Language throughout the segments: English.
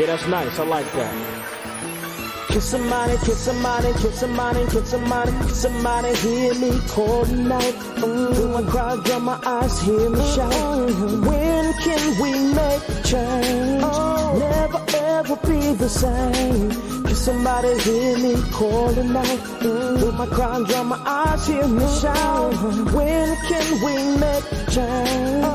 Yeah, that's nice. I like that. Kiss somebody, kiss somebody, kiss somebody, kiss somebody, kiss somebody, hear me calling out. Feel my crowd, dry my eyes, hear me shout. When can we make a change? Never ever be the same. Kiss somebody, hear me calling out. Feel my crowd, dry my eyes, hear me shout. When can we make a change?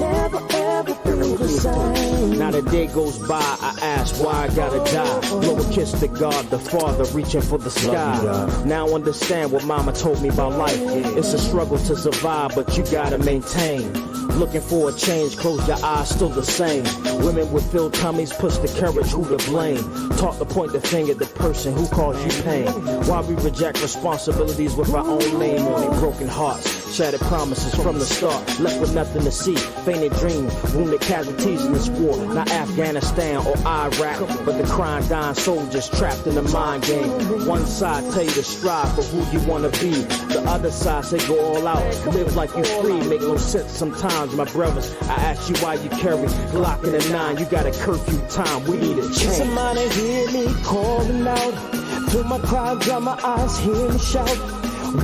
Never ever be the same. Now the day goes by, I ask why I gotta die. Blow a kiss to God, the Father, reaching for the sky. Now understand what Mama told me about life. It's a struggle to survive, but you gotta maintain. Looking for a change, close your eyes, still the same. Women with filled tummies, push the courage, who to blame? Taught to point the finger at the person who caused you pain. Why we reject responsibilities with our own name on their broken hearts? Shattered promises from the start, left with nothing to see. Fainted dreams, wounded casualties in this war. Not Afghanistan or Iraq, but the crying, dying soldiers trapped in the mind game. One side tell you to strive for who you wanna be. The other side say go all out, live like you free. Make no sense sometimes, my brothers. I ask you why you carry Glock in a 9. You got a curfew time, we need a change. Somebody hear me calling out. Feel my crowd, dry my eyes, hear me shout.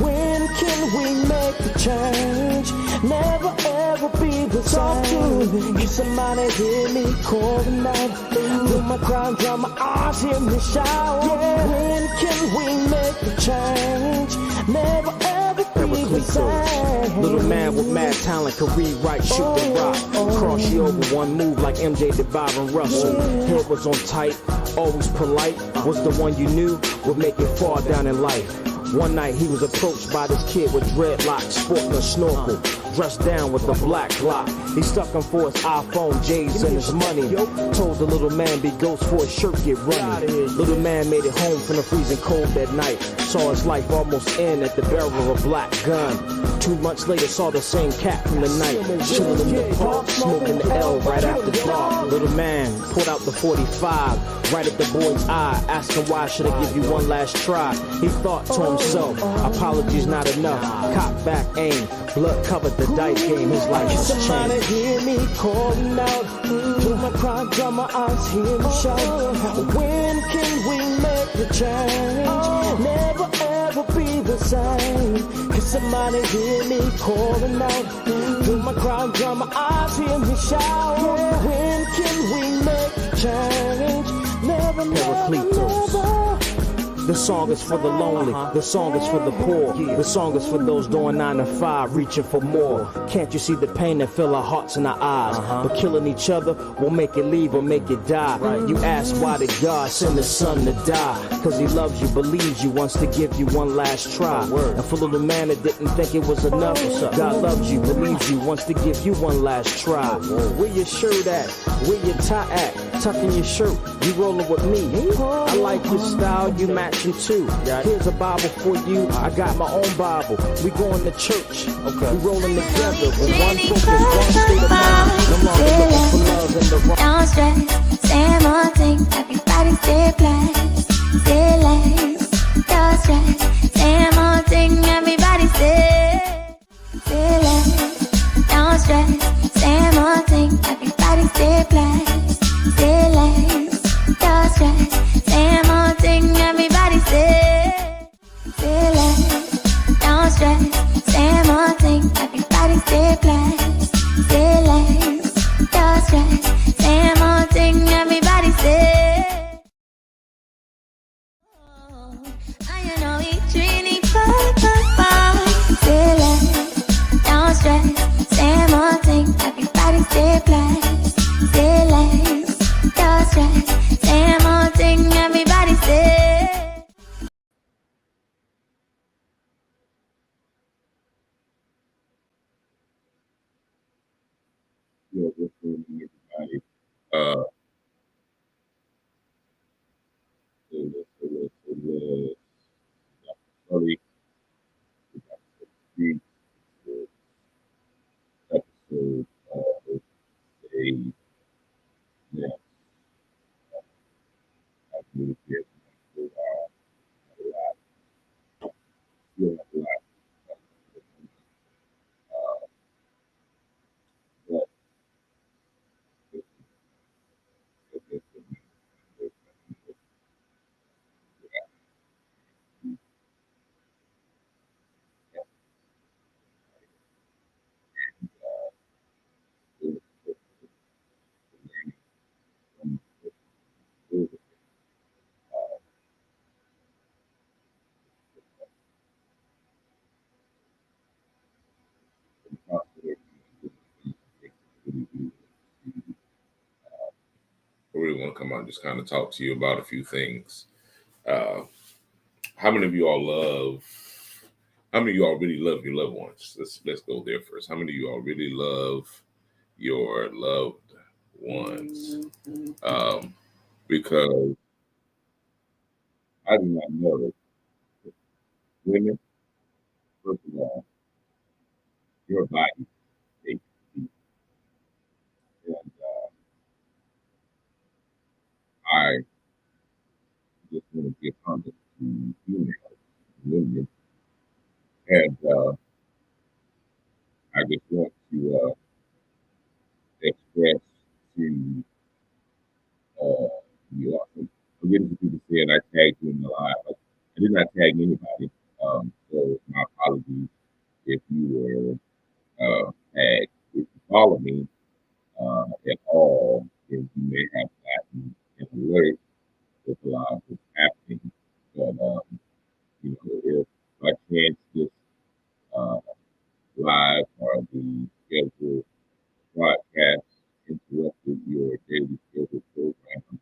When can we make a change? Never ever be the same. Can somebody hear me calling out? Feel my crowd, dry my eyes, hear me shout. When can we make a change? Never ever be the same. Little man with mad talent could rewrite, shoot and rock. Cross you over one move like MJ did Byron Russell. Head was on tight, always polite. Was the one you knew would make it far down in life. One night he was approached by this kid with dreadlocks, sporting a snorkel, dressed down with a black Glock. He stuck him for his iPhone, J's, and his money. Told the little man be ghost for his shirt get runny. Little man made it home from the freezing cold that night. Saw his life almost end at the barrel of a black gun. 2 months later saw the same cat from the night, chilling in the park, smoking the L right after dark. Little man pulled out the 45, right at the boy's eye, asking why should I give you one last try. He thought to himself, apologies not enough. Cock back, aim, blood covered the dice game. His life has changed. Somebody hear me calling out. Feel my crowd, dry my eyes, hear me shout. When can we make the change? Never ever be the same. Can somebody hear me calling out? Feel my crowd, dry my eyes, hear me shout. When can we make a change? Never, never. This song is for the lonely, this song is for the poor, this song is for those doing 9 to 5, reaching for more. Can't you see the pain that fill our hearts and our eyes? But killing each other will make it leave or make it die. You ask why did God send his son to die? Cause he loves you, believes you, wants to give you one last try. And for little man that didn't think it was enough, God loves you, believes you, wants to give you one last try. Where your shirt at? Where your tie at? Tucking your shirt, you rolling with me. I like your style, you matching too. Here's a Bible for you, I got my own Bible. We going to church, we rolling together with one focus, one state of mind. No longer looking for love in the wrong. Don't stress, same old thing, everybody stay blessed, stay less. Don't stress, same old thing, everybody stay less. Don't stress, same old thing, everybody stay blessed, stay less. Don't stress, same old thing, everybody stay less. Don't stress, same old thing, everybody stay blessed, stay less. Don't stress, same old thing, everybody stay. I know each really stay less. Don't stress, same old thing, everybody stay blessed, stay less. Don't stress, same old thing, everybody stay. Yo, what's going on, everybody? So, sorry, we got to speak for episode of a yeah, I've been here for a while, a lot, feel like a lot, but it's for me. to come out and just kind of talk to you about a few things. Uh, how many of you all love? How many of you all really love your loved ones? Let's go there first. How many of you all really love your loved ones? Because I do not know that women, first of all, your body takes heat. And I just want to give homage to females, women, and I just want to express to you. I'm getting some people saying I tagged you in the live. I did not tag anybody. So my apologies if you were tagged. If you follow me at all, then you may have gotten an alert that the live was happening. But if by chance this uh, live or the scheduled broadcast interrupted your daily scheduled program,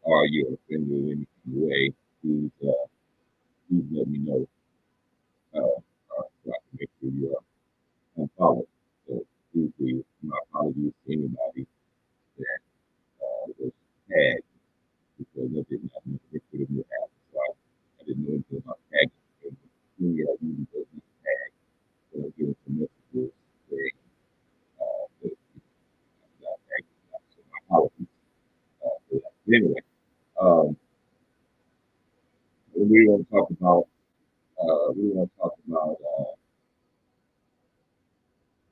or you're offended in any way, please let me know so I can make sure you are unfollowed. So please, my apologies to anybody that was tagged because I did not know it could have happened. So I didn't know anything about tagging. So many of you that we tagged, so I'm getting some messages saying that I'm not tagging. So my apologies for that. But anyway, um, we want to talk about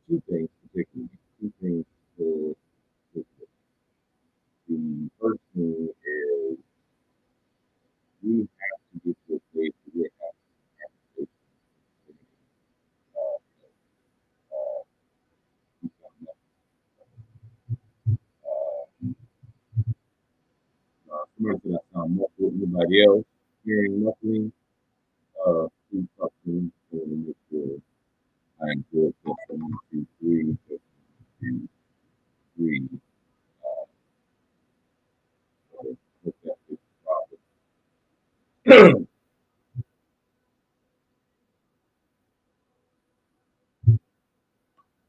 two things particularly. Two things for the first thing is we have to get to a place where we're having somebody said I sound muffled. Anybody else hearing muffling? Please talk to me so we make sure I am good. Test 1, 2, 3. Test 1, 2, 3. So hope that fixes the problem.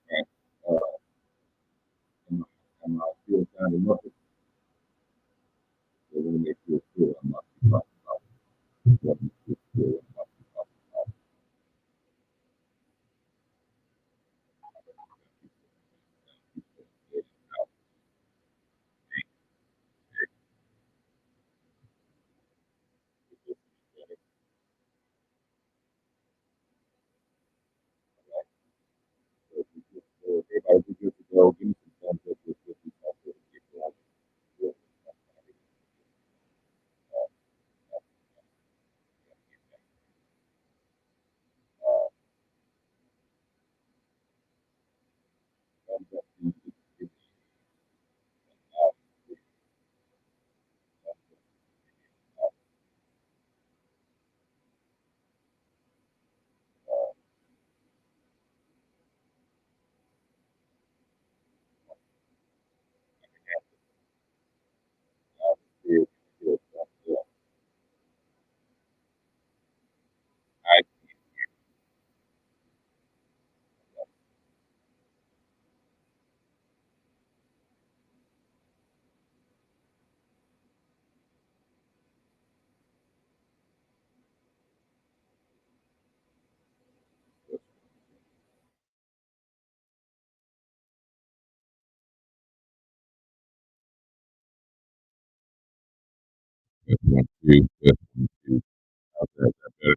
And, am I still sounding muffled? So I want to make sure still I'm not talking about what I'm still I'm not talking about. So everybody be good to go. Give me some thumbs up if you talk to get going. Thumbs up. I just want to out there that better.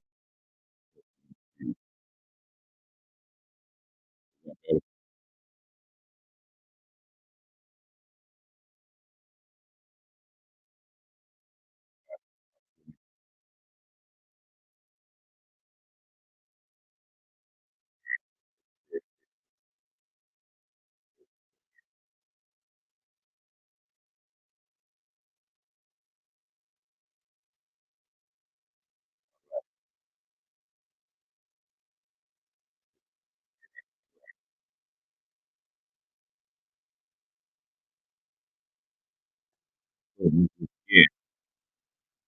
Again,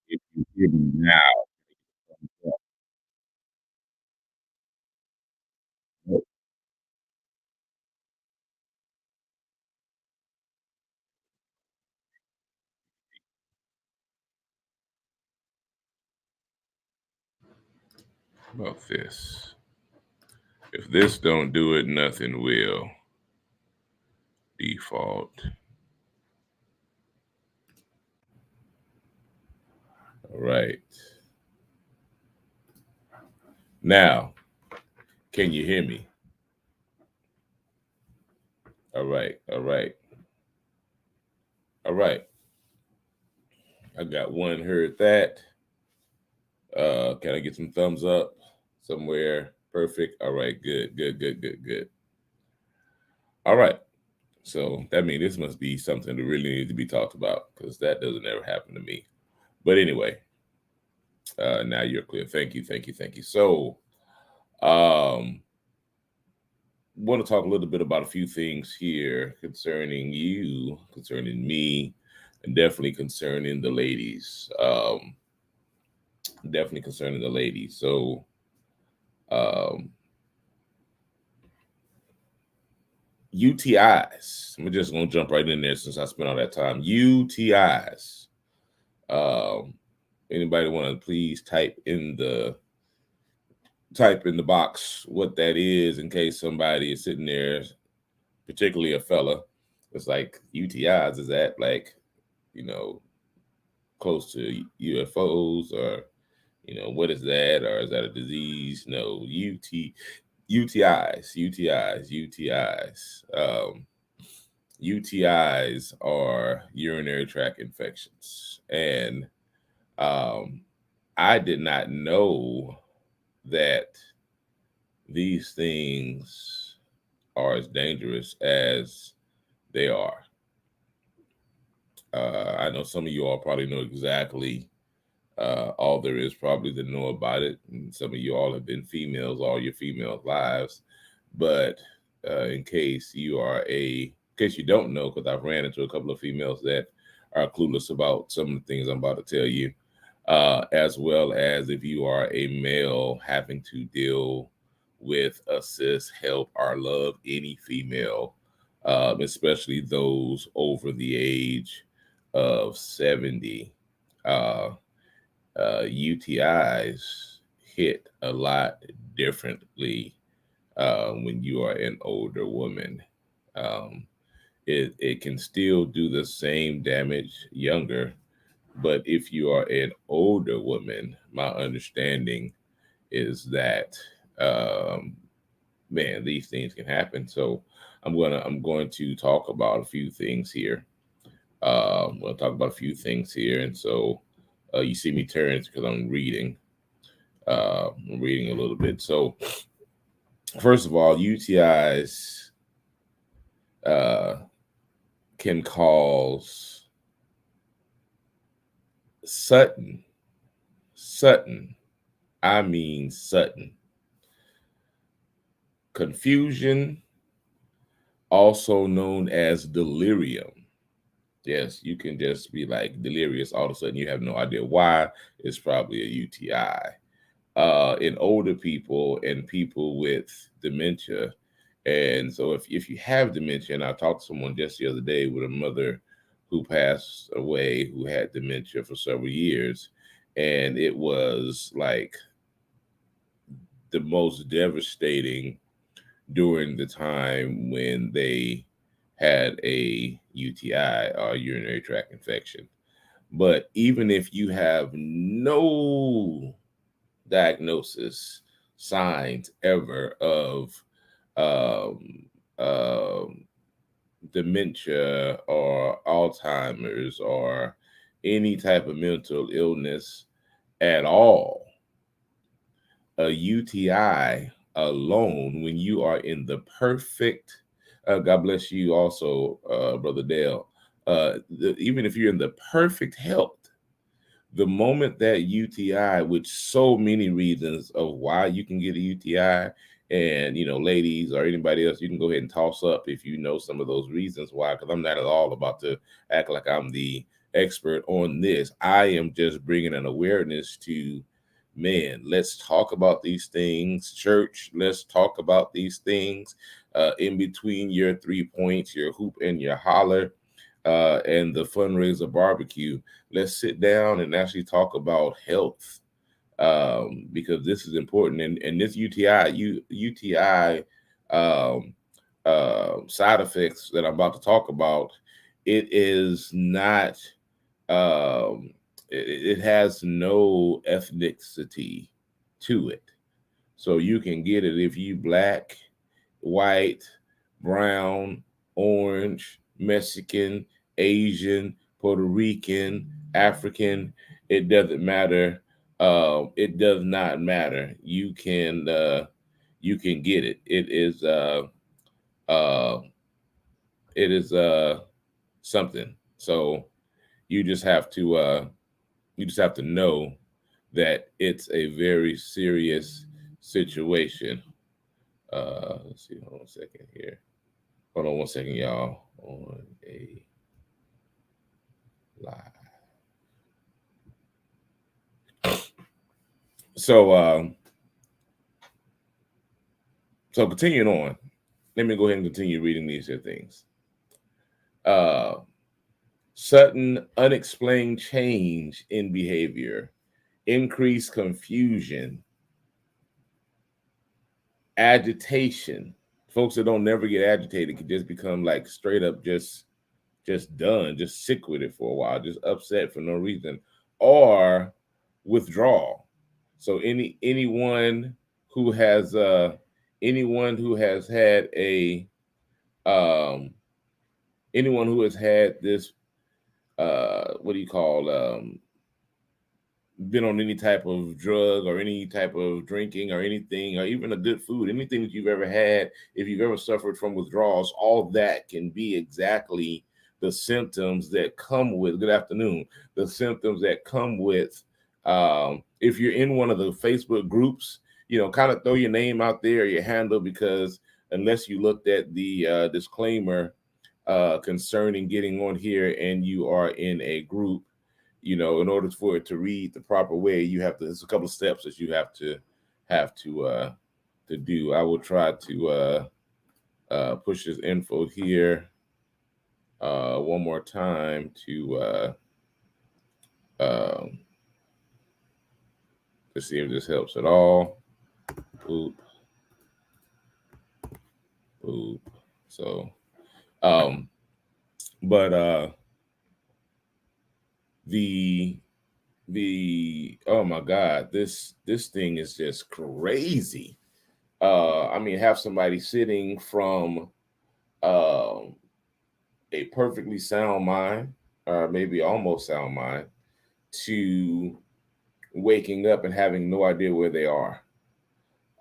if you hear me now, about this. If this don't do it, nothing will. Default. All right. Now, can you hear me? All right. All right. All right. I got one heard that. Can I get some thumbs up somewhere? Perfect. All right. Good. Good. Good. Good. Good. All right. So that means this must be something that really needs to be talked about because that doesn't ever happen to me. But anyway, now you're clear. Thank you. Thank you. Thank you. So, um, want to talk a little bit about a few things here concerning you, concerning me, and definitely concerning the ladies. Definitely concerning the ladies. So, um, UTIs. I'm just gonna jump right in there since I spent all that time. UTIs. Um, Anybody want to please type in the box what that is in case somebody is sitting there, particularly a fella. It's like UTIs. Is that like, you know, close to UFOs or what is that, or is that a disease? No, UTIs, UTIs, UTIs. UTIs are urinary tract infections, and um, I did not know that these things are as dangerous as they are. I know some of you all probably know exactly all there is probably to know about it. And some of you all have been females all your female lives. But in case you don't know, because I've ran into a couple of females that are clueless about some of the things I'm about to tell you, as well as if you are a male having to deal with, assist, help, or love any female, especially those over the age of 70. UTIs hit a lot differently when you are an older woman. Um, it can still do the same damage younger, but if you are an older woman, my understanding is that man, these things can happen. So I'm going to talk about a few things here. I'm going to talk about a few things here, and so you see me turn because I'm reading. I'm reading a little bit. So, first of all, UTIs uh, can cause sudden, I mean sudden confusion, also known as delirium. Yes, you can just be like delirious all of a sudden. You have no idea why. It's probably a UTI. In older people and people with dementia. And so if you have dementia, and I talked to someone just the other day with a mother who passed away who had dementia for several years, and it was like the most devastating during the time when they had a UTI or urinary tract infection. But even if you have no diagnosis, signs ever of um, um, dementia or Alzheimer's or any type of mental illness at all, a UTI alone, when you are in the perfect, God bless you also, Brother Dale, even if you're in the perfect health, the moment that UTI, which so many reasons of why you can get a UTI, and ladies or anybody else, you can go ahead and toss up if you know some of those reasons why, because I'm not at all about to act like I'm the expert on this. I am just bringing an awareness to, man, let's talk about these things. Church, let's talk about these things in between your 3 points, your hoop and your holler, and the fundraiser barbecue. Let's sit down and actually talk about health, because this is important. And this UTI side effects that I'm about to talk about, it is not, it has no ethnicity to it. So you can get it if you black, white, brown, orange, Mexican, Asian, Puerto Rican, African. It doesn't matter. It does not matter. You can get it. Uh, it is something. So you just have to know that it's a very serious situation. Let's see. Hold on a second here. Hold on one second, y'all. On a live. So so continuing on, let me go ahead and continue reading these here things. Sudden unexplained change in behavior, increased confusion, agitation. Folks that don't never get agitated can just become like straight up just done, just sick with it for a while, just upset for no reason, or withdrawal. So anyone who has had a anyone who has had this what do you call been on any type of drug or any type of drinking or anything, or even a good food, anything that you've ever had, if you've ever suffered from withdrawals, all that can be exactly the symptoms that come with, good afternoon, the symptoms that come with, if you're in one of the Facebook groups, kind of throw your name out there, your handle, because unless you looked at the disclaimer concerning getting on here and you are in a group, in order for it to read the proper way, you have to, there's a couple of steps that you have to do. I will try to push this info here one more time to see if this helps at all. Boop. Boop. So, but the oh my God, this thing is just crazy. I mean, have somebody sitting from a perfectly sound mind, or maybe almost sound mind, to waking up and having no idea where they are,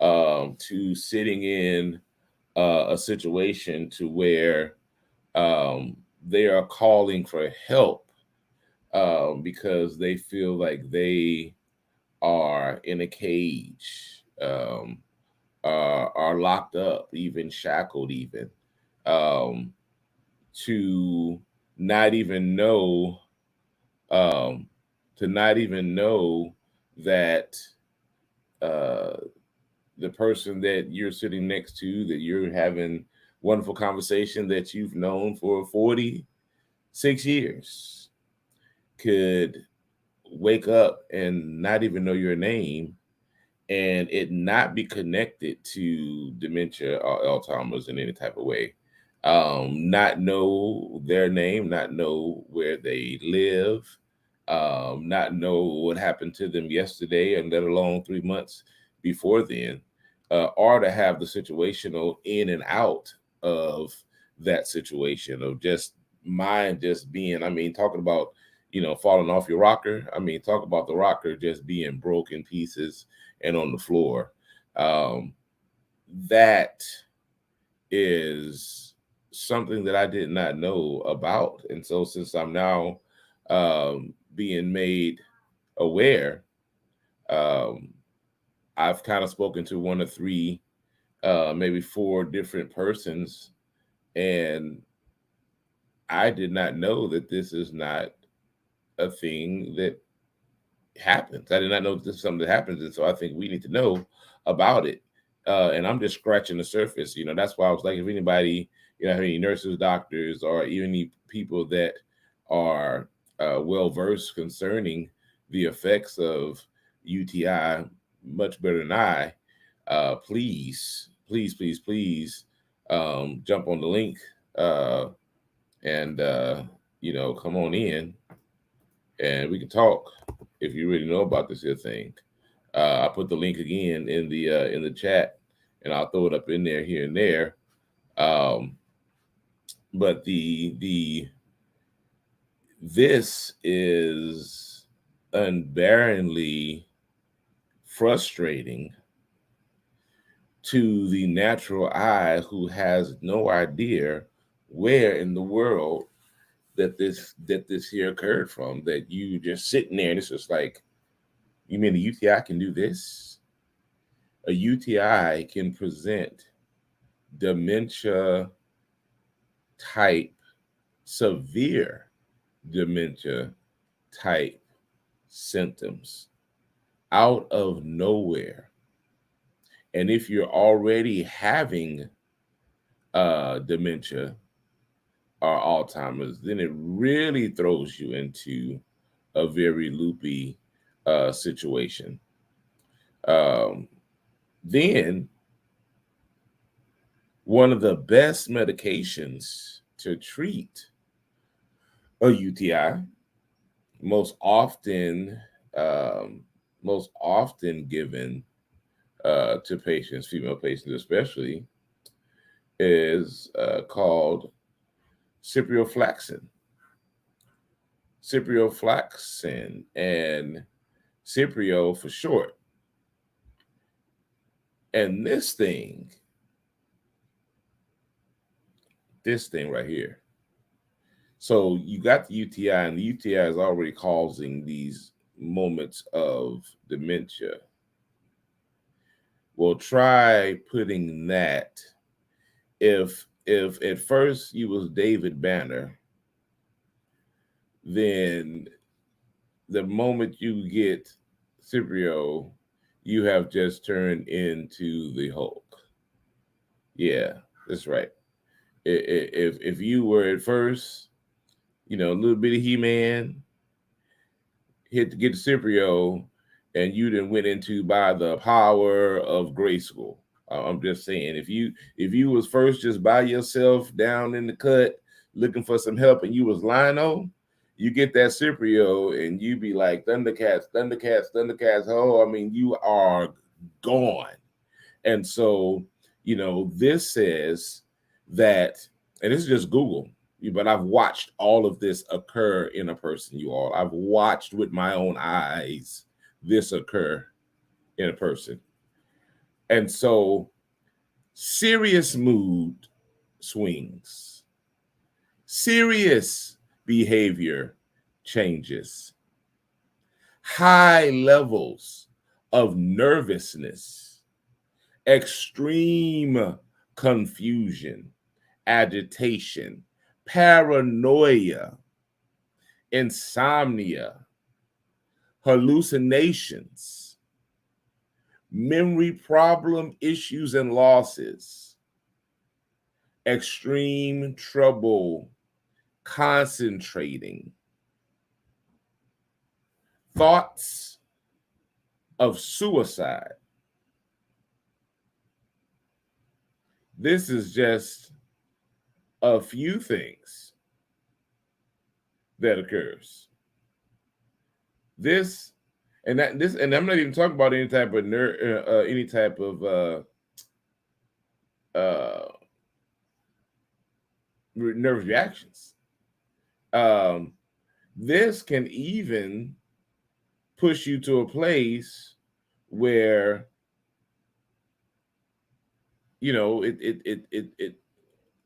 to sitting in a situation to where they are calling for help because they feel like they are in a cage, are locked up, even shackled, even to not even know, that the person that you're sitting next to, that you're having wonderful conversation, that you've known for 46 years, could wake up and not even know your name, and it not be connected to dementia or Alzheimer's in any type of way. Not know their name, not know where they live, not know what happened to them yesterday, and let alone 3 months before then, or to have the situational in and out of that situation, of just mind just being, I mean, talking about, falling off your rocker. I mean, talk about the rocker just being broken pieces and on the floor. That is something that I did not know about. And so since I'm now being made aware, I've kind of spoken to one or three, maybe four different persons, and I did not know that this is not a thing that happens. I did not know this is something that happens, and so I think we need to know about it. And I'm just scratching the surface. That's why I was like, if anybody, any nurses, doctors, or even any people that are well versed concerning the effects of UTI, much better than I, please, please, please, please, jump on the link and come on in and we can talk if you really know about this here thing. I put the link again in the chat, and I'll throw it up in there here and there. But this is unbearably frustrating to the natural eye who has no idea where in the world that this here occurred from. That you just sitting there and it's just like, you mean a UTI can do this? A UTI can present dementia type, severe dementia type symptoms out of nowhere. And if you're already having dementia or Alzheimer's, then it really throws you into a very loopy situation. Then one of the best medications to treat a UTI, most often given to patients, female patients especially, is called ciprofloxacin. Ciprofloxacin, and Ciprio for short. And this thing right here. So you got the UTI, and the UTI is already causing these moments of dementia. Well, try putting that. If at first you was David Banner, then the moment you get Ciprio, you have just turned into the Hulk. Yeah, that's right. If you were at first, a little bit of He-Man, get the Ciprio, and you then went into by the power of Grayskull. I'm just saying, if you was first just by yourself down in the cut looking for some help, and you was Lino, you get that Ciprio, and you be like, Thundercats, Thundercats, Thundercats. Oh, I mean, you are gone. And so, this says that, and this is just Google, but I've watched all of this occur in a person, you all. I've watched with my own eyes this occur in a person. And so, serious mood swings, serious behavior changes, high levels of nervousness, extreme confusion, agitation, paranoia, insomnia, hallucinations, memory problem issues and losses, extreme trouble concentrating, thoughts of suicide. This is just a few things that occurs. And I'm not even talking about any type of nervous reactions. This can even push you to a place where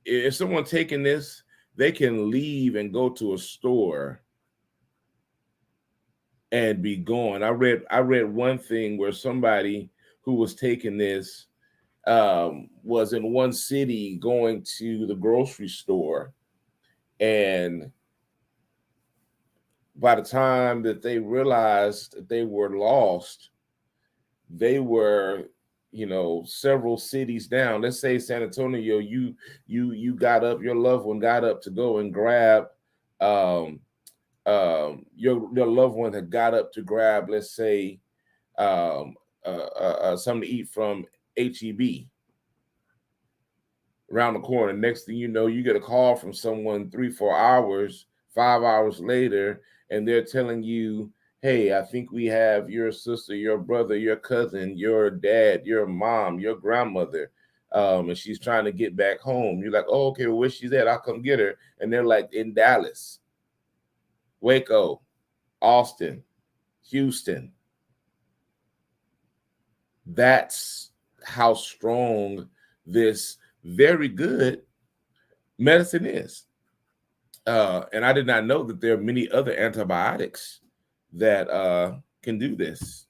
if someone taking this, they can leave and go to a store and be gone. I read one thing where somebody who was taking this was in one city going to the grocery store, and by the time that they realized that they were lost, they were, several cities down. Let's say San Antonio, you got up, your loved one got up to go and grab, um, your loved one had got up to grab, let's say, um, something to eat from HEB around the corner. Next thing you know, you get a call from someone 3-4 hours, 5 hours later, and they're telling you, hey, I think we have your sister, your brother, your cousin, your dad, your mom, your grandmother, and she's trying to get back home. You're like, oh, okay, well, where she's at? I'll come get her. And they're like, in Dallas, Waco, Austin, Houston. That's how strong this very good medicine is. And I did not know that there are many other antibiotics that can do this.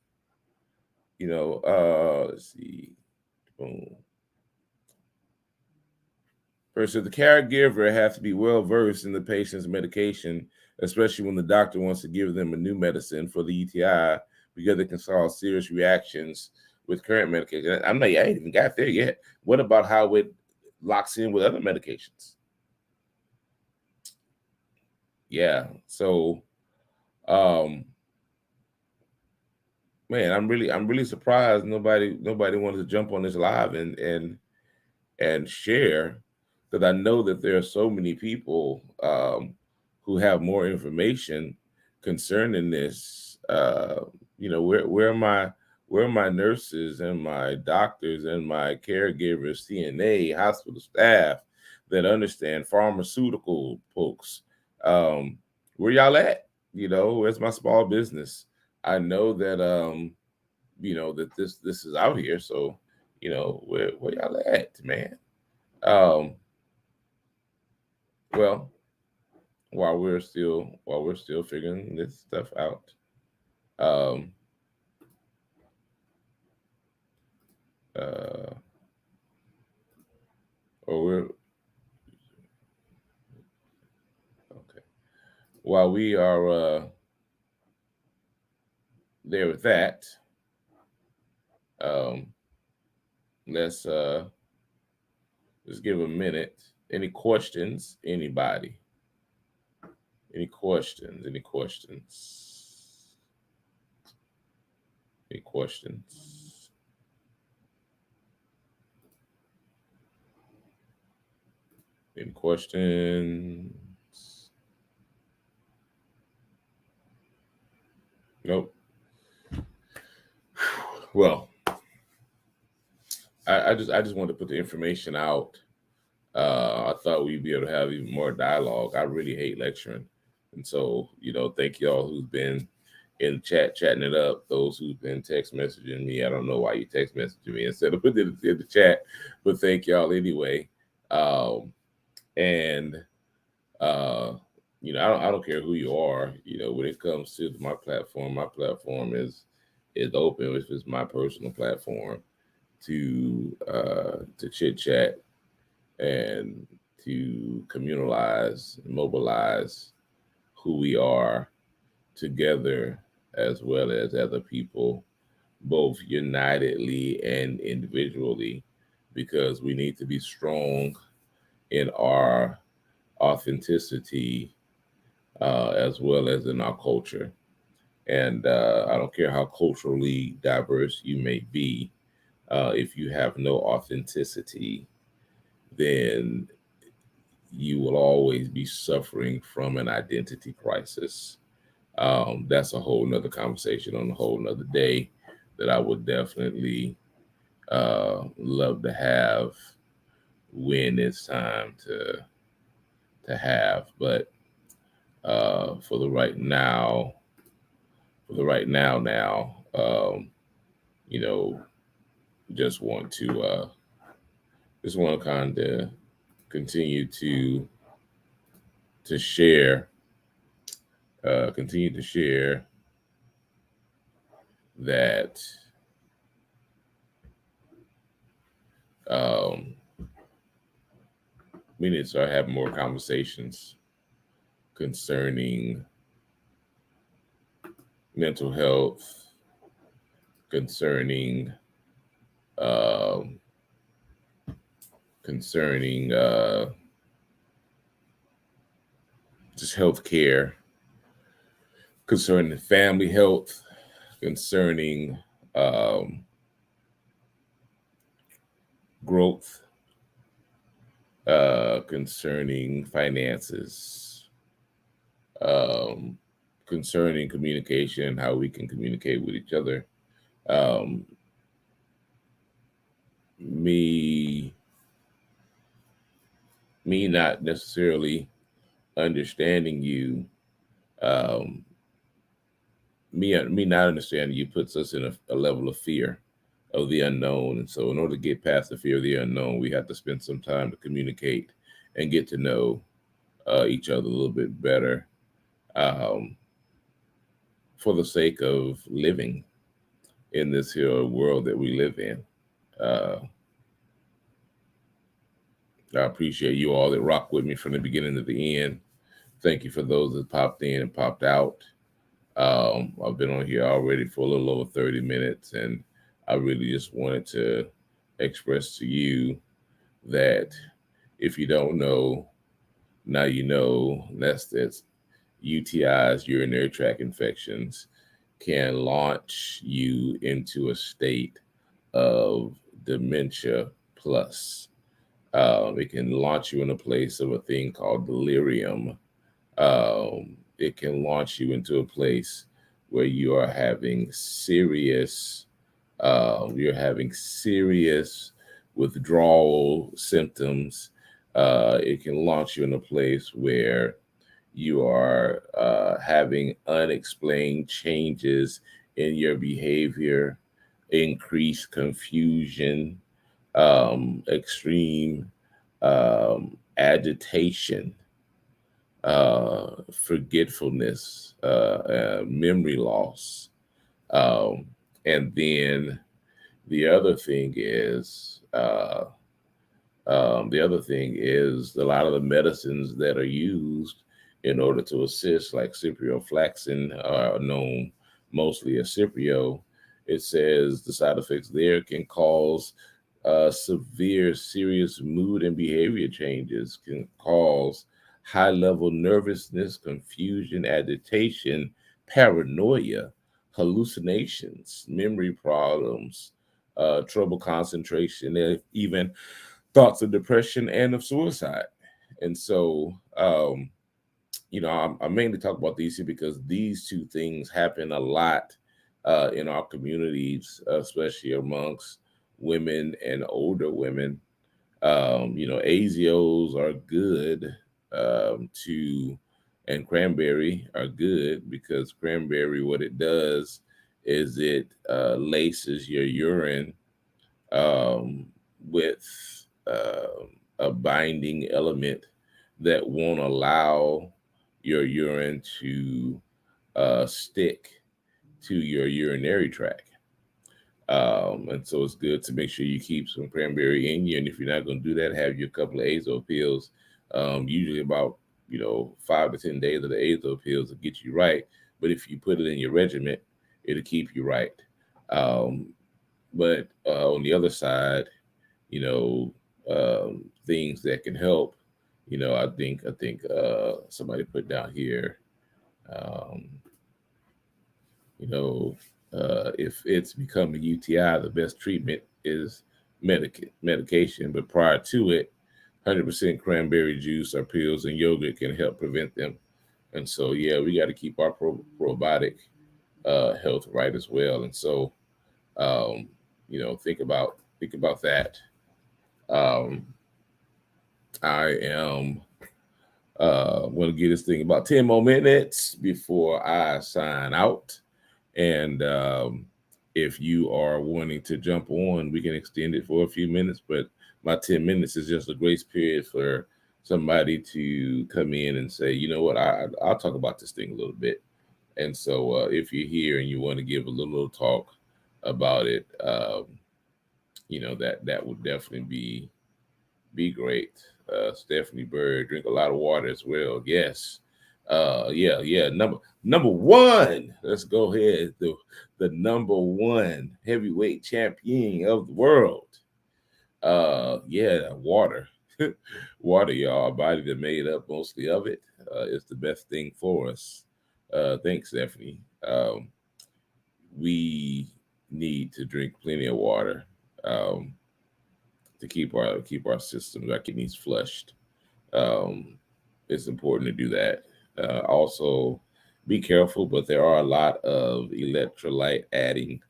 Let's see. Boom. First, so the caregiver has to be well versed in the patient's medication, especially when the doctor wants to give them a new medicine for the UTI, because it can cause serious reactions with current medication. I ain't even got there yet. What about how it locks in with other medications? Yeah. So, man, I'm really surprised nobody wanted to jump on this live and share, that I know that there are so many people who have more information concerning this. Where are my nurses and my doctors and my caregivers, CNA, hospital staff that understand pharmaceutical folks? Where y'all at? Where's my small business? I know that that this is out here, so where y'all at, man? Well, while we're still figuring this stuff out, or we're okay. While we are there with that, let's give a minute. Any questions? Anybody? Any questions? Any questions? Any questions? Any questions? Nope. Well, I just wanted to put the information out. I thought we'd be able to have even more dialogue. I really hate lecturing. And so, thank y'all who's been in the chat, chatting it up. Those who've been text messaging me. I don't know why you text messaging me instead of putting it in the chat, but thank y'all anyway. And I don't care who you are. When it comes to my platform is open. It's my personal platform to chit chat and to communalize, mobilize who we are together, as well as other people, both unitedly and individually, because we need to be strong in our authenticity, as well as in our culture. And I don't care how culturally diverse you may be, if you have no authenticity, then you will always be suffering from an identity crisis. That's a whole nother conversation on a whole nother day that I would definitely love to have when it's time to have. But for the right now, just want to kind of continue to share, that we need to start having more conversations concerning mental health, concerning um, concerning just health care, concerning family health, concerning um, growth, concerning finances, um, concerning communication, how we can communicate with each other. Um, me, me not necessarily understanding you, um, me not understanding you puts us in a level of fear of the unknown. And so, in order to get past the fear of the unknown, we have to spend some time to communicate and get to know each other a little bit better, um, for the sake of living in this here world that we live in. Uh, I appreciate you all that rock with me from the beginning to the end. Thank you for those that popped in and popped out. I've been on here already for a little over 30 minutes, and I really just wanted to express to you that if you don't know, now you know. That's UTIs, urinary tract infections, can launch you into a state of dementia plus. It can launch you in a place of a thing called delirium. It can launch you into a place where you are having serious withdrawal symptoms. It can launch you in a place where you are having unexplained changes in your behavior, increased confusion, extreme agitation, forgetfulness, memory loss. Um, and then the other thing is, a lot of the medicines that are used in order to assist, like ciprofloxacin, are known mostly as Ciprio. It says the side effects there can cause severe, serious mood and behavior changes, can cause high level nervousness, confusion, agitation, paranoia, hallucinations, memory problems, trouble concentration, and even thoughts of depression and of suicide. And so, I mainly talk about these here because these two things happen a lot in our communities, especially amongst women and older women. AZOs are good and cranberry are good because cranberry, what it does is it laces your urine um, with a binding element that won't allow your urine to stick to your urinary tract. And so it's good to make sure you keep some cranberry in you. And if you're not going to do that, have your couple of azo pills. Usually about 5 to 10 days of the azo pills will get you right. But if you put it in your regimen, it'll keep you right. Um, but on the other side, things that can help. I think somebody put down here. Um, if it's become a UTI, the best treatment is medication. But prior to it, 100% cranberry juice or pills and yogurt can help prevent them. And so, yeah, we got to keep our probiotic health right as well. And so, um, think about that. Um, I am going to give this thing about 10 more minutes before I sign out. And if you are wanting to jump on, we can extend it for a few minutes. But my 10 minutes is just a grace period for somebody to come in and say, you know what, I'll talk about this thing a little bit. And so if you're here and you want to give a little talk about it, that would definitely be great. Stephanie Bird, drink a lot of water as well. Yes. Yeah. Number one. Let's go ahead. The number one heavyweight champion of the world. Yeah, water. Water, y'all. Our body that made up mostly of it. Is the best thing for us. Thanks, Stephanie. We need to drink plenty of water. Um, to keep our systems, our kidneys flushed. Um, it's important to do that. Also, be careful, but there are a lot of electrolyte adding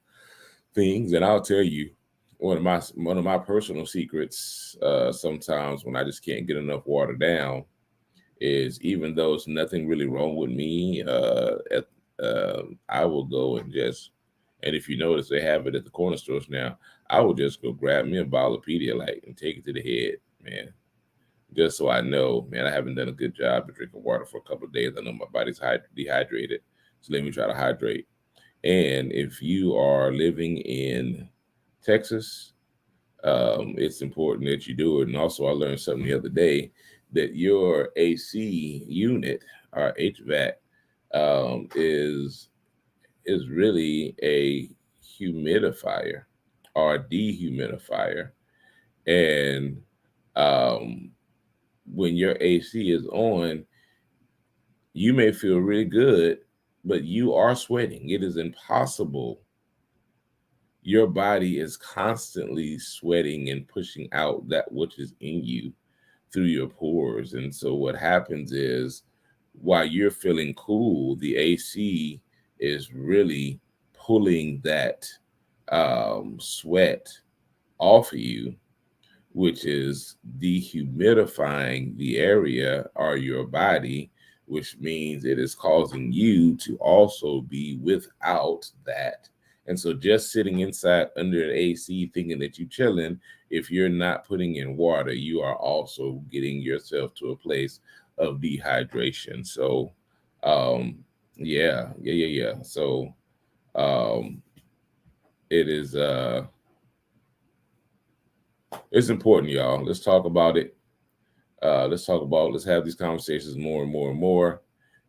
things, and I'll tell you one of my personal secrets. Sometimes when I just can't get enough water down, is even though it's nothing really wrong with me, I will go and just, and if you notice they have it at the corner stores now, I will just go grab me a bottle of Pedialyte and take it to the head, man. Just so I know, man, I haven't done a good job of drinking water for a couple of days. I know my body's dehydrated, so let me try to hydrate. And if you are living in Texas, it's important that you do it. And also, I learned something the other day that your AC unit, or HVAC, is really a humidifier or a dehumidifier. And um, when your AC is on, you may feel really good, but you are sweating. It is impossible. Your body is constantly sweating and pushing out that which is in you through your pores. And so what happens is while you're feeling cool, the AC is really pulling that sweat off of you, which is dehumidifying the area or your body, which means it is causing you to also be without that. And so just sitting inside under the AC thinking that you're chilling, if you're not putting in water, you are also getting yourself to a place of dehydration. So yeah. So um it is it's important, y'all. Let's talk about it. Let's have these conversations more and more and more.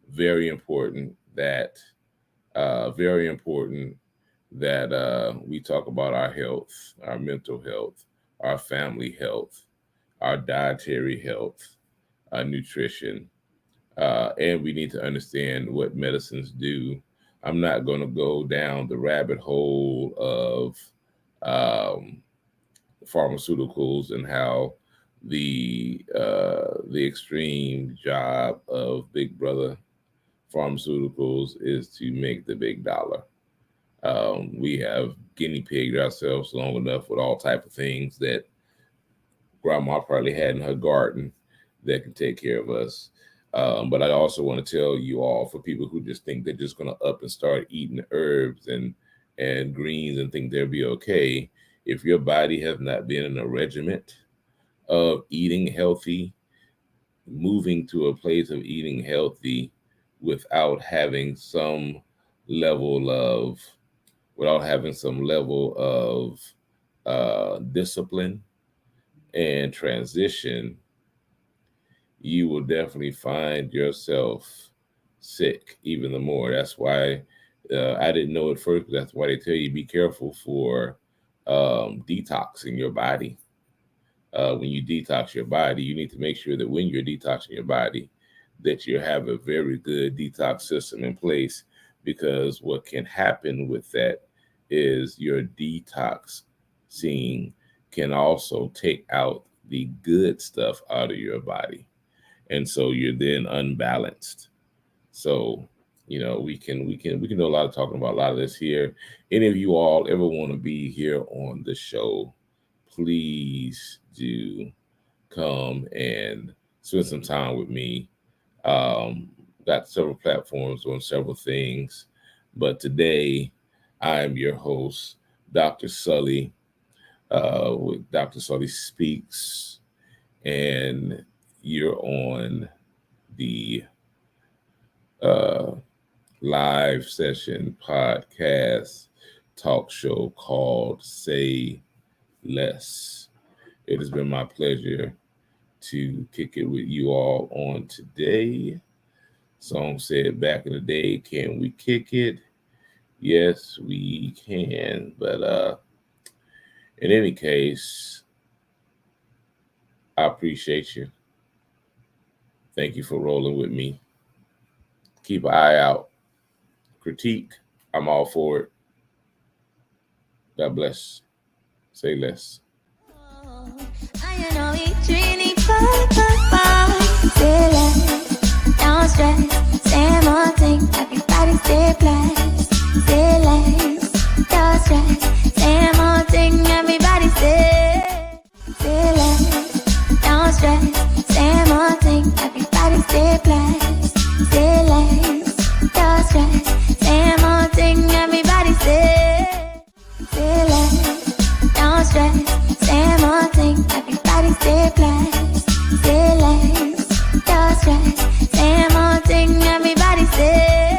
Very important that we talk about our health, our mental health, our family health, our dietary health, our nutrition, and we need to understand what medicines do. I'm not going to go down the rabbit hole of um, pharmaceuticals and how the extreme job of Big Brother pharmaceuticals is to make the big dollar. We have guinea pigged ourselves long enough with all type of things that grandma probably had in her garden that can take care of us. But I also want to tell you all, for people who just think they're just going to up and start eating herbs and greens and think they'll be okay, if your body has not been in a regiment of eating healthy, moving to a place of eating healthy without having some level of discipline and transition, you will definitely find yourself sick even the more. That's why I didn't know at first, but that's why they tell you be careful for detoxing your body. When you detox your body, you need to make sure that when you're detoxing your body, that you have a very good detox system in place, because what can happen with that is your detoxing can also take out the good stuff out of your body. And so you're then unbalanced. So, we can do a lot of talking about a lot of this here. Any of you all ever want to be here on the show, please do come and spend some time with me. Got several platforms on several things, but today I am your host, Dr. Sully, with Dr. Sully Speaks, and you're on the uh, live session podcast talk show called Say Less. It has been my pleasure to kick it with you all on today. Song said back in the day, can we kick it? Yes, we can. But in any case, I appreciate you. Thank you for rolling with me. Keep an eye out. Critique, I'm all for it. God bless. Say less. I know it's really fun. Say less, don't stress. Same old thing, everybody stay blessed. Say less, don't stress. Same old thing, everybody stay. Say less, don't stress. Same old thing, everybody stay blessed. Say less, don't stress. Same old thing, everybody stay. Say less, don't stress. Same old thing, everybody stay blessed. Say less, don't stress. Same old thing, everybody stay.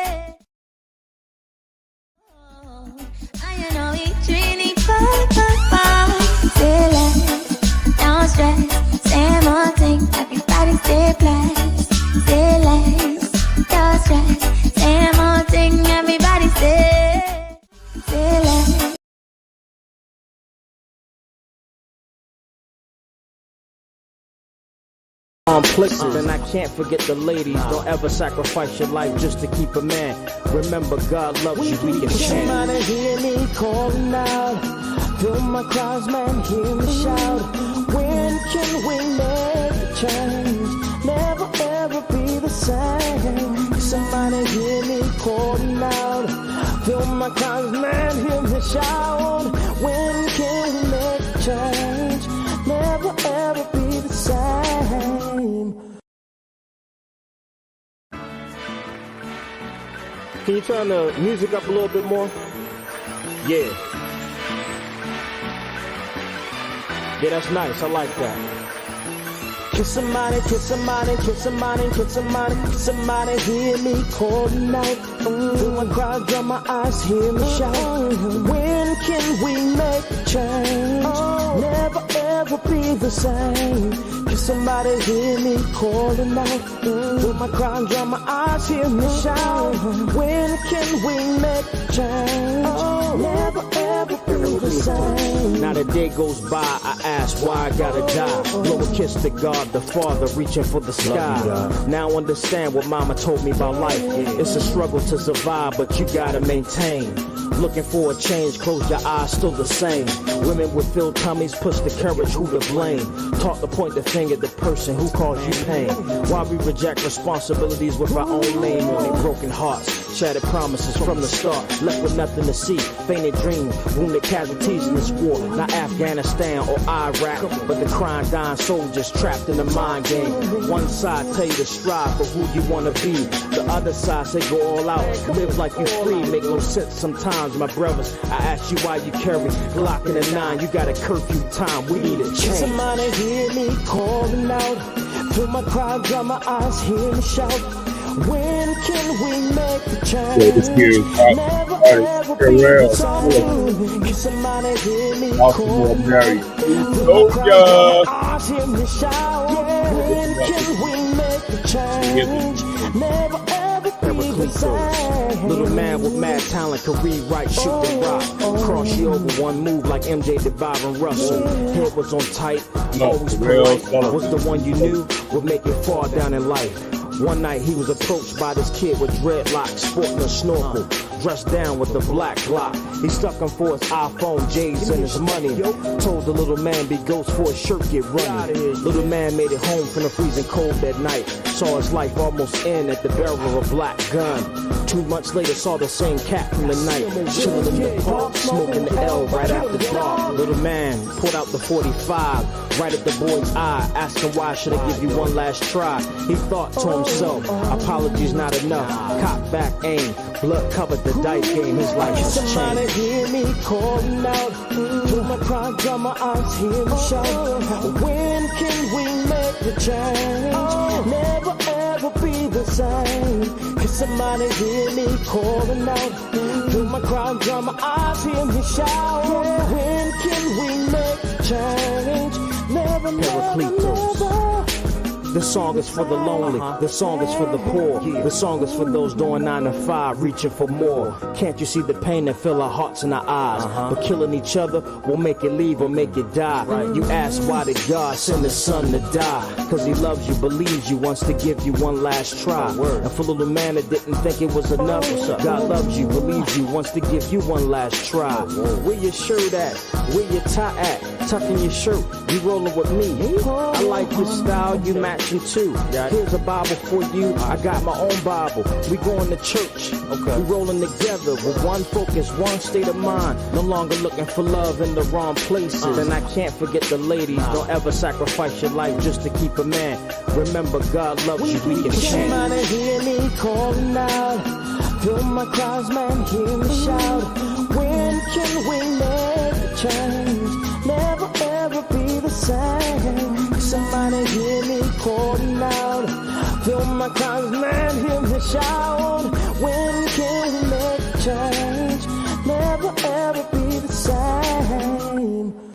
I know it's really fun. Say less, don't stress. Same old thing, everybody stay blessed. Say less, don't stress. Same old thing, everybody stay. Say less. Complicit, and I can't forget the ladies. Don't ever sacrifice your life just to keep a man. Remember, God loves you. We can Somebody change. hear me calling out. Feel my cries, man, hear me shout. When can we make a change? Never ever be the same. Somebody hear me calling out. Feel my cries, man, hear me shout. When can we make a change? Never ever be the same. Can you turn the music up a little bit more? Yeah. Yeah, that's nice. I like that. Can somebody, can somebody, can somebody, can somebody, can somebody hear me calling out? Feel my cries, dry my eyes, hear me shout. When can we make a change? Never ever be the same. Can somebody hear me calling out? Feel my cries, dry my eyes, hear me shout. When can we make a change? Never ever be the same. Now the day goes by, I ask why I gotta die. Blow a kiss to God, the Father, reaching for the sky. Now understand what Mama told me about life. It's a struggle to survive, but you gotta maintain. Looking for a change, close your eyes, still the same. Women with filled tummies, push the courage, who to blame? Taught to point the finger at the person who caused you pain. Why we reject responsibilities with our own name on their broken hearts. Shattered promises from the start, left with nothing to see. Fainted dreams, wounded casualties in this war. Not Afghanistan or Iraq, but the crying, dying soldiers trapped in the mind game. One side tell you to strive for who you wanna be. The other side say go all out, live like you free. Make no sense sometimes, my brothers. I ask you why you carry Glock in a 9. You got a curfew time, we need a Can change. somebody hear me calling out? Feel my cry, dry my eyes, hear me shout. When can we make a change? Yeah, this here is Never ever be the same. Can somebody hear me calling Mary. out? Feel my cry, dry Oh, my eyes, hear me shout. When can we make a change? Never ever be the same. Little man with mad talent could rewrite, shoot and rock. Cross you over one move like MJ, DeVive, Russell. Head was on tight, always polite. Was the one you knew would make it far down in life. One night he was approached by this kid with dreadlocks, sporting a snorkel, dressed down with a black Glock. He stuck him for his iPhone, J's and his money. Told the little man be ghost for his shirt get running. Little man made it home from the freezing cold that night. Saw his life almost end at the barrel of a black gun. 2 months later saw the same cat from the night, chilling in the park, smoking the L right after dark. Little man pulled out the 45, right at the boy's eye, asking why should I give you one last try. He thought to himself, apologies not enough. Cock back aim, blood covered the dice game. His life has Somebody changed. hear me calling out. Feel my cry, dry my eyes, hear me shout. When can we make the change? Never ever be the same. Can somebody hear me calling out? Feel my cry, dry my eyes, hear me shout. When can we make the change? Never, never, Paracletos. never. The song is for the lonely, the song is for the poor, the song is for those doing 9 to 5, reaching for more. Can't you see the pain that fill our hearts and our eyes? But killing each other will make it leave or make it die. You ask why did God send his son to die? Cause he loves you, believes you, wants to give you one last try. And for little man that didn't think it was enough, God loves you, believes you, wants to give you one last try. Where your shirt at? Where your tie at? Tuck in your shirt, you rolling with me. I like your style, you matching too. Here's a Bible for you, I got my own Bible. We going to church, we rolling together with one focus, one state of mind. No longer looking for love in the wrong places. And I can't forget the ladies, don't ever sacrifice your life just to keep a man. Remember, God loves you, we can change. Somebody hear me calling out, feel my cries, man, hear me shout. When can we make a change? Never ever be the same. Somebody hear me calling out, feel my cries, man, hear me shout.